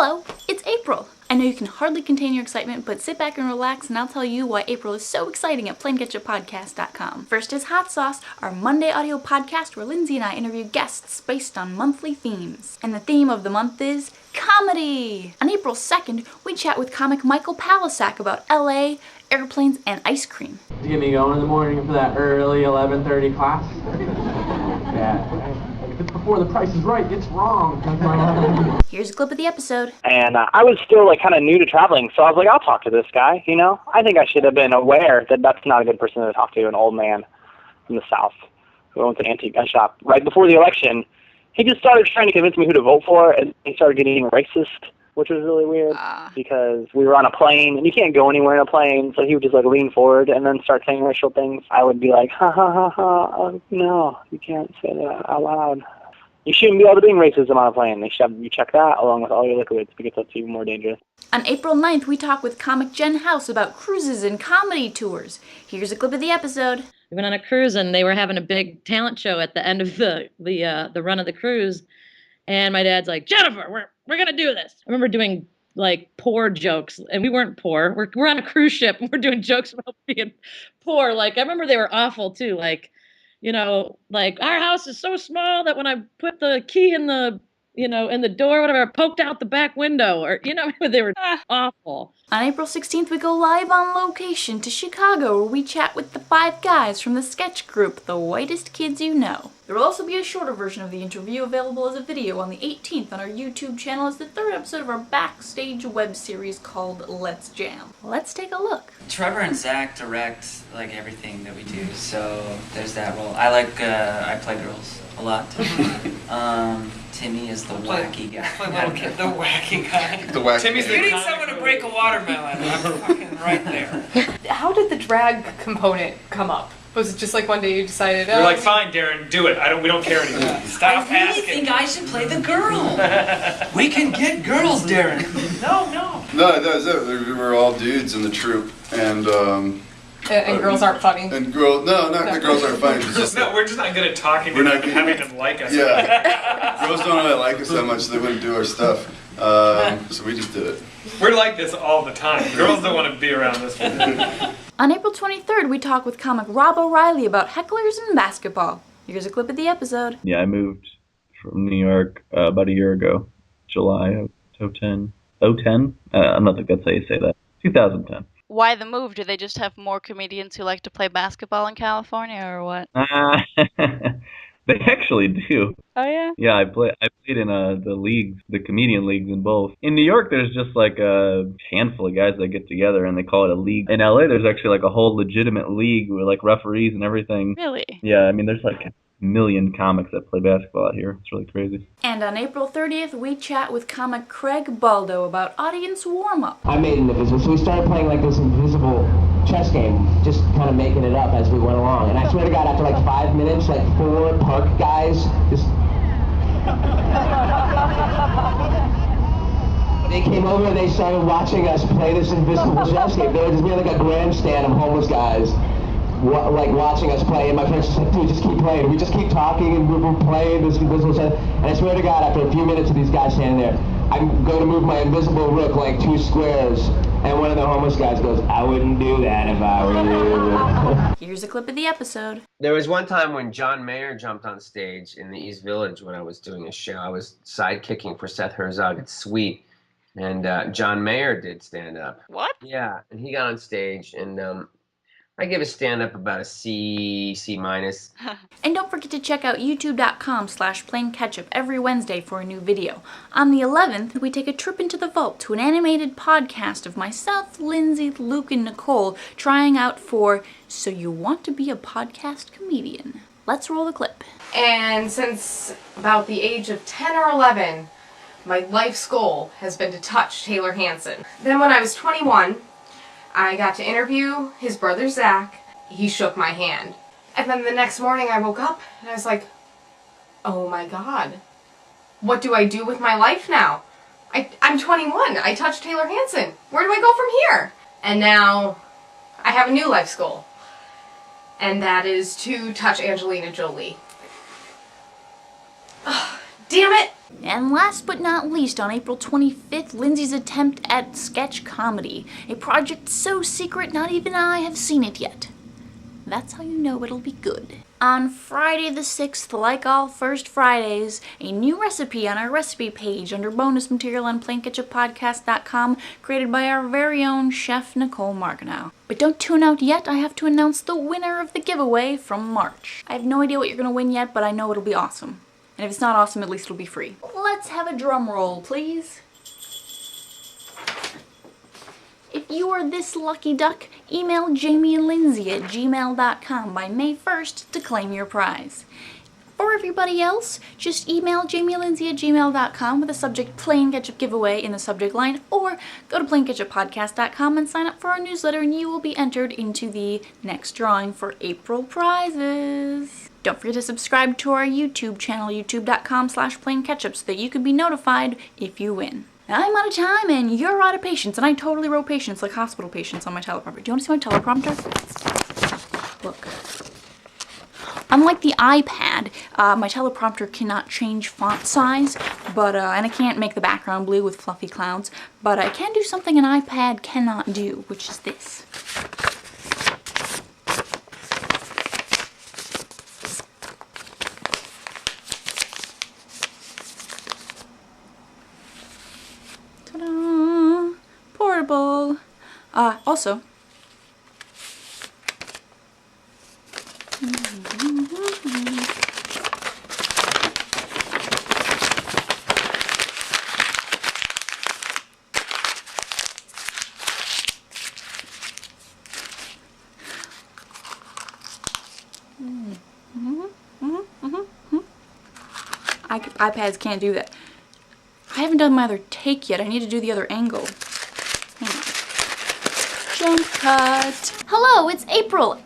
Hello, it's April. I know you can hardly contain your excitement, but sit back and relax and I'll tell you why April is so exciting at PlainKetchupPodcast.com. First is Hot Sauce, our Monday audio podcast where Lindsay and I interview guests based on monthly themes. And the theme of the month is comedy! On April 2nd, we chat with comic Michael Palascak about LA, airplanes, and ice cream. You get me going in the morning for that early 11:30 class? Yeah. If it's before The Price is Right, it's wrong. Here's a clip of the episode. And I was still kind of new to traveling, so I was like, I'll talk to this guy, you know? I think I should have been aware that that's not a good person to talk to, an old man from the South who owns an antique gun shop. Right before the election, he just started trying to convince me who to vote for, and he started getting racist, which was really weird because we were on a plane, and you can't go anywhere in a plane, so he would just lean forward and then start saying racial things. I would be like, ha ha ha ha, no, you can't say that out loud. You shouldn't be able to bring racism on a plane. You check that along with all your liquids because that's even more dangerous. On April 9th, we talk with comic Jen House about cruises and comedy tours. Here's a clip of the episode. We went on a cruise and they were having a big talent show at the end of the run of the cruise. And my dad's like, Jennifer, we're gonna do this. I remember doing poor jokes, and we weren't poor. We're on a cruise ship and we're doing jokes about being poor. I remember they were awful too. Our house is so small that when I put the key in the door, whatever, I poked out the back window, or they were awful. On April 16th, we go live on location to Chicago, where we chat with the 5 guys from the sketch group, The Whitest Kids You Know. There will also be a shorter version of the interview available as a video on the 18th on our YouTube channel as the 3rd episode of our backstage web series called Let's Jam. Let's take a look. Trevor and Zach direct everything that we do, so there's that role. I play girls a lot. Timmy is the wacky guy. The wacky guy. Timmy's you need someone to break a watermelon. I'm fucking right there. How did the drag component come up? Was it just one day you decided? You're like, fine, Darren, do it. We don't care anymore. Stop asking. I really think I should play the girl. We can get girls, Darren. No. No, that was it. We were all dudes in the troupe, and girls aren't funny. And girls aren't funny. We're just not good at talking and having them like us. Yeah. Girls don't really like us that much, so they wouldn't do our stuff. So we just did it. We're like this all the time. Girls don't want to be around this one. On April 23rd, we talk with comic Rob O'Reilly about hecklers and basketball. Here's a clip of the episode. Yeah, I moved from New York about a year ago, July of 2010. I don't think that's how you say that. 2010. Why the move? Do they just have more comedians who like to play basketball in California, or what? They actually do. Oh yeah. Yeah, I played in the leagues, the comedian leagues in both. In New York, there's just a handful of guys that get together and they call it a league. In LA, there's actually a whole legitimate league with referees and everything. Really? Yeah, there's a million comics that play basketball out here. It's really crazy. And on April 30th, we chat with comic Craig Baldo about audience warm-up. I made an invisible, so we started playing this invisible chess game, just kind of making it up as we went along. And I swear to God, after 5 minutes, 4 park guys just... They came over and they started watching us play this invisible chess game. There was just a grandstand of homeless guys watching us play, and my friends just dude, just keep playing. We just keep talking, and we're playing this invisible chess. And I swear to God, after a few minutes of these guys standing there, I'm going to move my invisible rook 2 squares, and one of the homeless guys goes, I wouldn't do that if I were you. Here's a clip of the episode. There was one time when John Mayer jumped on stage in the East Village when I was doing a show. I was sidekicking for Seth Herzog at Sweet, and John Mayer did stand up. What? Yeah, and he got on stage, and I give a stand-up about a C minus. And don't forget to check out youtube.com/PlainKetchup every Wednesday for a new video. On the 11th, we take a trip into the vault to an animated podcast of myself, Lindsay, Luke, and Nicole trying out for So You Want to Be a Podcast Comedian. Let's roll the clip. And since about the age of 10 or 11, my life's goal has been to touch Taylor Hanson. Then when I was 21, I got to interview his brother Zach. He shook my hand. And then the next morning I woke up and I was like, oh my God, what do I do with my life now? I'm 21. I touched Taylor Hanson. Where do I go from here? And now I have a new life's goal. And that is to touch Angelina Jolie. Ugh, damn it! And last but not least, on April 25th, Lindsay's attempt at sketch comedy. A project so secret not even I have seen it yet. That's how you know it'll be good. On Friday the 6th, like all First Fridays, a new recipe on our recipe page under bonus material on plainketchuppodcast.com, created by our very own chef Nicole Marganow. But don't tune out yet, I have to announce the winner of the giveaway from March. I have no idea what you're going to win yet, but I know it'll be awesome. And if it's not awesome, at least it'll be free. Let's have a drum roll, please. If you are this lucky duck, email Jamie and Lindsay at gmail.com by May 1st to claim your prize. For everybody else, just email Jamie and Lindsay at gmail.com with the subject Plain Ketchup Giveaway in the subject line, or go to plainketchuppodcast.com and sign up for our newsletter and you will be entered into the next drawing for April prizes. Don't forget to subscribe to our YouTube channel, youtube.com/plainketchup, so that you can be notified if you win. I'm out of time and you're out of patience, and I totally wrote patience like hospital patients on my teleprompter. Do you want to see my teleprompter? Look. Unlike the iPad, my teleprompter cannot change font size, but and I can't make the background blue with fluffy clouds, but I can do something an iPad cannot do, which is this. Ta-da! Portable. Also, iPads can't do that. I haven't done my other take yet. I need to do the other angle. Hang on. Jump cut. Hello, it's April,